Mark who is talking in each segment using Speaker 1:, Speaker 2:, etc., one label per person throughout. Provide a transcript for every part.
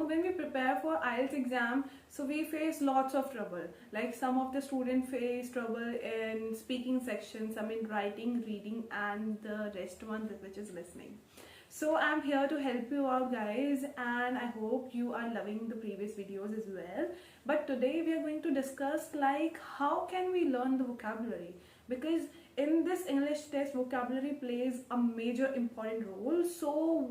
Speaker 1: when we prepare for IELTS exam, so we face lots of trouble. Like some of the students face trouble in speaking section, some in writing, reading, and the rest one which is listening. So I'm here to help you out, guys, and I hope you are loving the previous videos as well. But today we are going to discuss like how can we learn the vocabulary, because in this English test vocabulary plays a major important role. So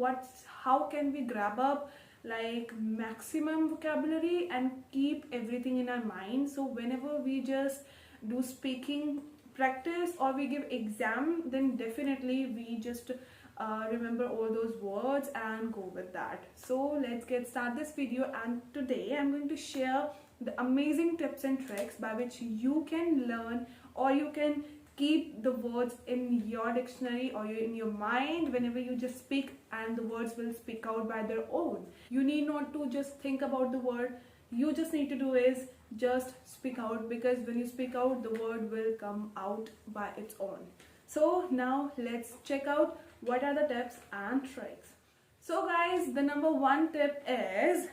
Speaker 1: how can we grab up like maximum vocabulary and keep everything in our mind, so whenever we just do speaking practice or we give exam, then definitely we just remember all those words and go with that. So let's get started this video, and today I'm going to share the amazing tips and tricks by which you can learn or you can keep the words in your dictionary or in your mind whenever you just speak, and the words will speak out by their own. You need not to just think about the word, you just need to do is just speak out, because when you speak out the word will come out by its own. So now let's check out what are the tips and tricks. So guys, the number one tip is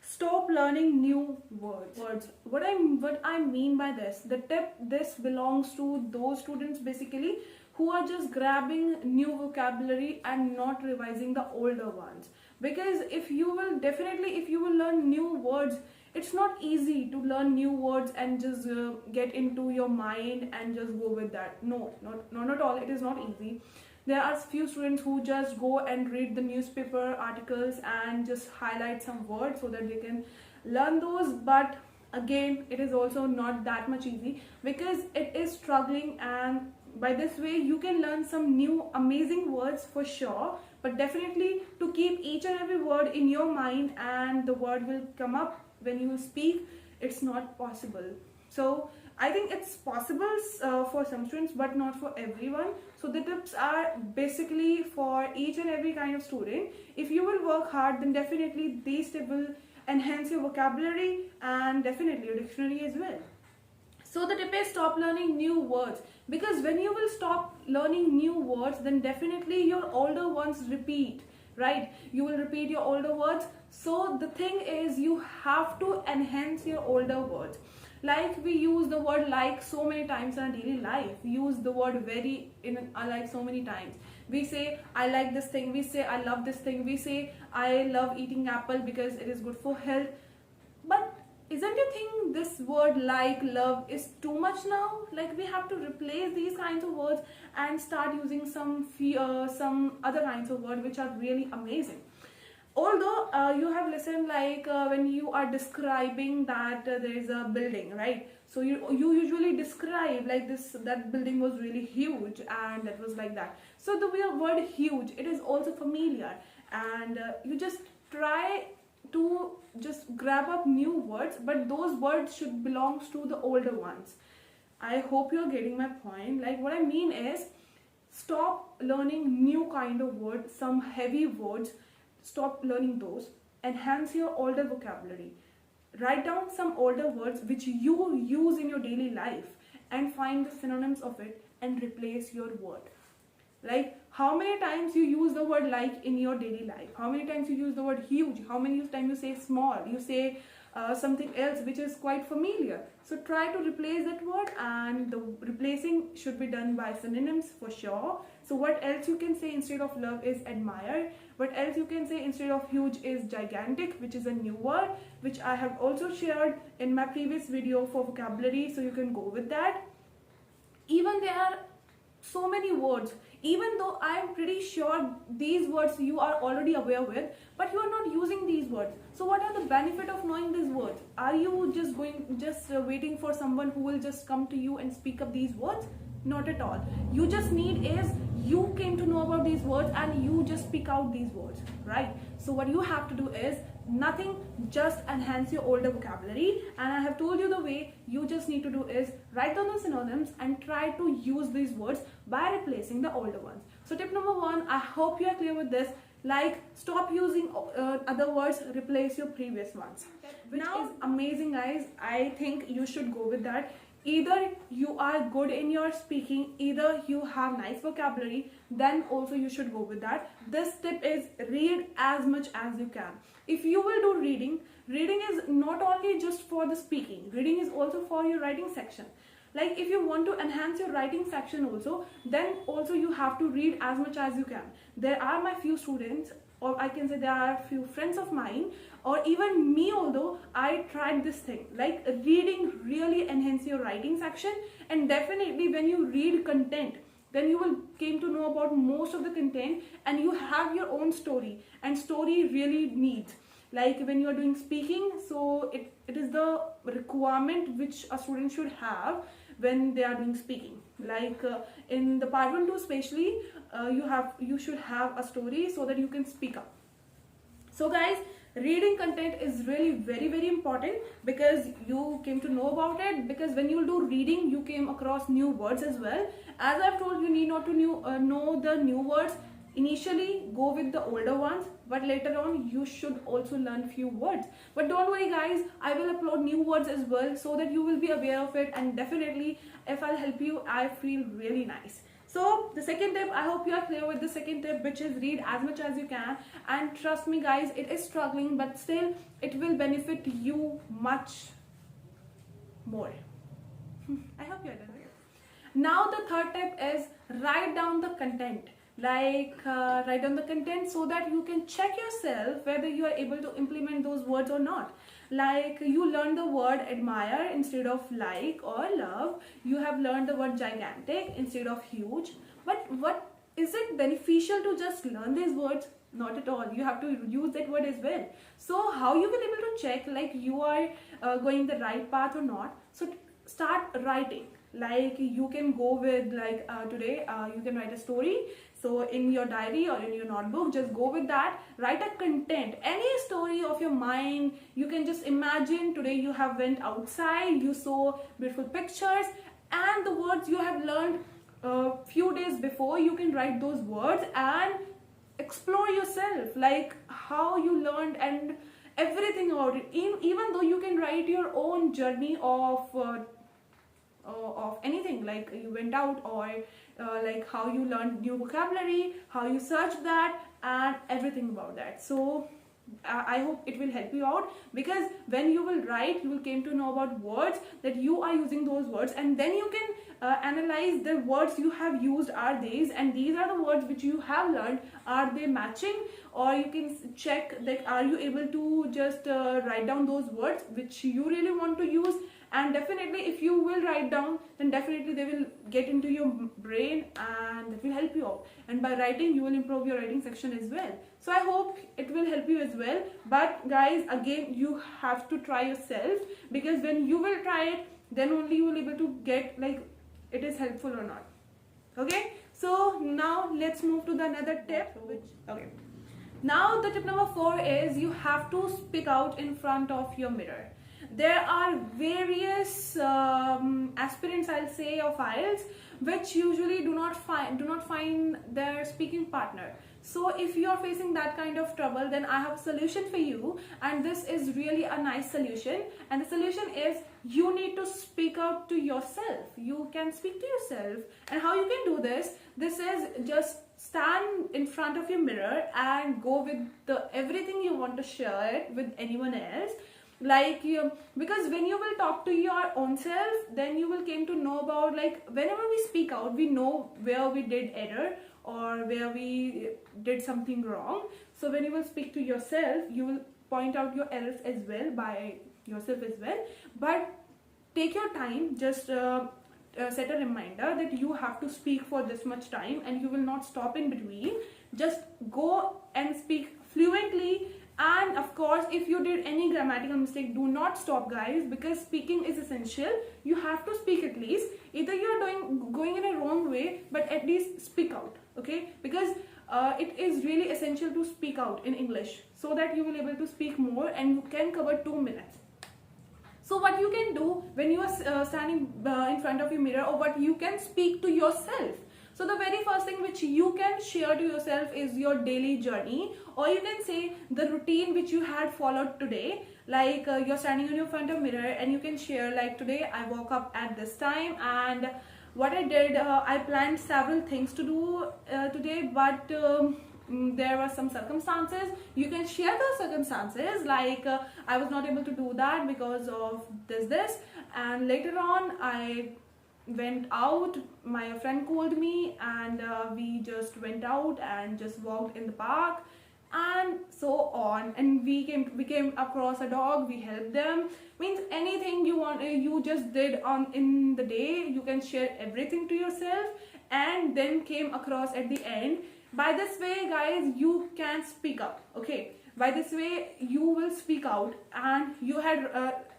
Speaker 1: stop learning new words. What I mean by this belongs to those students basically who are just grabbing new vocabulary and not revising the older ones. Because if you will learn new words, it's not easy to learn new words and just get into your mind and just go with that. No, not at all. It is not easy. There are few students who just go and read the newspaper articles and just highlight some words so that they can learn those. But again, it is also not that much easy, because it is struggling, and by this way you can learn some new amazing words for sure. But definitely to keep each and every word in your mind and the word will come up when you speak, it's not possible. So I think it's possible for some students but not for everyone. So the tips are basically for each and every kind of student. If you will work hard, then definitely these tips will enhance your vocabulary and definitely your dictionary as well. So the tip is stop learning new words, because when you will stop learning new words, then definitely your older ones repeat, right? You will repeat your older words. So the thing is, you have to enhance your older words. Like we use the word like so many times in our daily life. We use the word very in our life so many times. We say I like this thing, we say I love this thing, we say I love eating apple because it is good for health. But isn't you think this word like, love is too much now? Like we have to replace these kinds of words and start using some other kinds of words which are really amazing. Although you have listened like when you are describing that there is a building, right? So you usually describe like that building was really huge and that was like that. So the word huge, it is also familiar, and you just try to just grab up new words, but those words should belong to the older ones. I hope you're getting my point. Like what I mean is, stop learning new kind of words, some heavy words. Stop learning those. Enhance your older vocabulary. Write down some older words which you use in your daily life and find the synonyms of it and replace your word. Like how many times you use the word like in your daily life? How many times you use the word huge? How many times you say small? You say something else which is quite familiar. So try to replace that word, and the replacing should be done by synonyms for sure. So what else you can say instead of love is admire. What else you can say instead of huge is gigantic, which is a new word which I have also shared in my previous video for vocabulary, so you can go with that. Even there are so many words, even though I am pretty sure these words you are already aware with, but you are not using these words. So what are the benefit of knowing these words? Are you just waiting for someone who will just come to you and speak up these words? Not at all. You just need is you came to know about these words and you just speak out these words, right? So what you have to do is nothing, just enhance your older vocabulary. And I have told you the way. You just need to do is write down the synonyms and try to use these words by replacing the older ones. So tip number one, I hope you are clear with this. Like, stop using other words, replace your previous ones, which is amazing, guys. I think you should go with that. either you are good in your speaking, either you have nice vocabulary, then also you should go with that. This tip is read as much as you can. If you will do reading, reading is not only just for the speaking, reading is also for your writing section. Like if you want to enhance your writing section also, then also you have to read as much as you can. There are my few students, or I can say there are few friends of mine, or even me, although I tried this thing. Like reading really enhance your writing section, and definitely when you read content, then you will came to know about most of the content, and you have your own story, and story really needs. Like when you are doing speaking, so it is the requirement which a student should have when they are doing speaking. Like in the part 1 2 especially, you should have a story so that you can speak up. So guys, reading content is really very important, because you came to know about it, because when you do reading you came across new words as well. As I've told, you need not to know the new words. Initially go with the older ones, but later on you should also learn few words. But don't worry guys, I will upload new words as well, so that you will be aware of it, and definitely if I'll help you, I feel really nice. So the second tip, I hope you are clear with the second tip, which is read as much as you can. And trust me guys, it is struggling, but still it will benefit you much more. I hope you are done with it. Now the third tip is write down the content. Like write down the content so that you can check yourself whether you are able to implement those words or not. Like you learn the word admire instead of like or love. You have learned the word gigantic instead of huge. But what is it beneficial to just learn these words? Not at all. You have to use that word as well. So how you will able to check like you are going the right path or not? So start writing. Like you can go with like today you can write a story. So in your diary or in your notebook, just go with that. Write a content, any story of your mind. You can just imagine today you have went outside, you saw beautiful pictures, and the words you have learned few days before, you can write those words and explore yourself, like how you learned and everything about it. Even though you can write your own journey of anything, like you went out, or like how you learned new vocabulary, how you searched that, and everything about that. So I hope it will help you out, because when you will write, you will came to know about words, that you are using those words, and then you can analyze the words you have used, are these, and these are the words which you have learned, are they matching? Or you can check that are you able to just write down those words which you really want to use. And definitely if you will write down, then definitely they will get into your brain, and that will help you out. And by writing, you will improve your writing section as well. So I hope it will help you as well. But guys, again, you have to try yourself, because when you will try it, then only you will be able to get like it is helpful or not. Okay, so now let's move to the another tip. Okay, now the tip number 4 is you have to speak out in front of your mirror. There are various aspirants, I'll say, of IELTS, which usually do not find their speaking partner. So if you are facing that kind of trouble, then I have a solution for you, and this is really a nice solution. And the solution is you need to speak out to yourself. You can speak to yourself, and how you can do this? This is just stand in front of your mirror and go with everything you want to share it with anyone else. Like because when you will talk to your own self, then you will came to know about, like, whenever we speak out, we know where we did error or where we did something wrong. So when you will speak to yourself, you will point out your errors as well by yourself as well. But take your time, just set a reminder that you have to speak for this much time, and you will not stop in between. Just go and speak fluently. And of course, if you did any grammatical mistake, do not stop, guys, because speaking is essential. You have to speak at least. Either you are going in a wrong way, but at least speak out, okay? Because it is really essential to speak out in English, so that you will be able to speak more and you can cover 2 minutes. So what you can do when you are standing in front of your mirror, or what you can speak to yourself. So the very first thing which you can share to yourself is your daily journey, or you can say the routine which you had followed today. Like you're standing in your front of mirror and you can share, like, today I woke up at this time and what I did. I planned several things to do today, but there were some circumstances. You can share those circumstances, like I was not able to do that because of this, and later on I went out, my friend called me, and we just went out and just walked in the park, and so on. And we came across a dog, we helped them. Means anything you want, you just did on in the day, you can share everything to yourself, and then came across at the end. By this way, guys, you can speak up. Okay, by this way you will speak out, and you had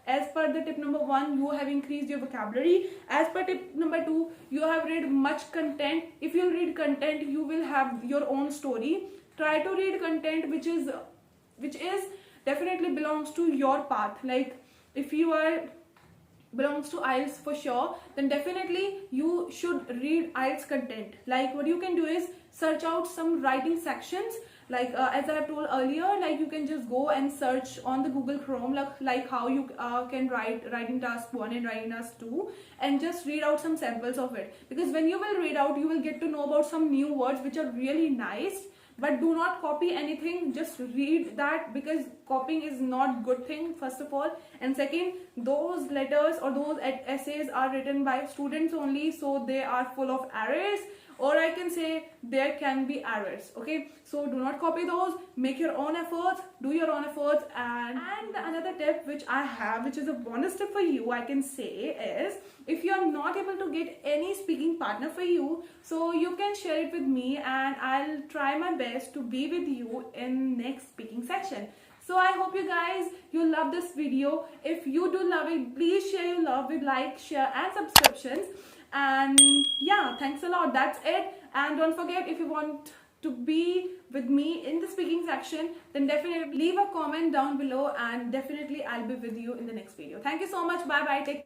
Speaker 1: as per the tip number 1, you have increased your vocabulary. As per tip number 2, you have read much content. If you read content, you will have your own story. Try to read content which is definitely belongs to your path. Like if you are belongs to IELTS for sure, then definitely you should read IELTS content. Like what you can do is search out some writing sections, like as I have told earlier, like you can just go and search on the Google Chrome, like how you can write writing task 1 and writing task 2, and just read out some samples of it. Because when you will read out, you will get to know about some new words which are really nice. But do not copy anything, just read that, because copying is not good thing, first of all. And second, those letters or those essays are written by students only, so they are full of errors, or I can say there can be errors. Okay, so do not copy those, make your own efforts, do your own efforts. And another tip which I have, which is a bonus tip for you, I can say, is if you are not able to get any speaking partner for you, so you can share it with me, and I'll try my best to be with you in next speaking session. So I hope you guys, you love this video. If you do love it, please share your love with like, share and subscriptions. And yeah, thanks a lot. That's it. And don't forget, if you want to be with me in the speaking section, then definitely leave a comment down below, and definitely I'll be with you in the next video. Thank you so much. Bye bye. Take care.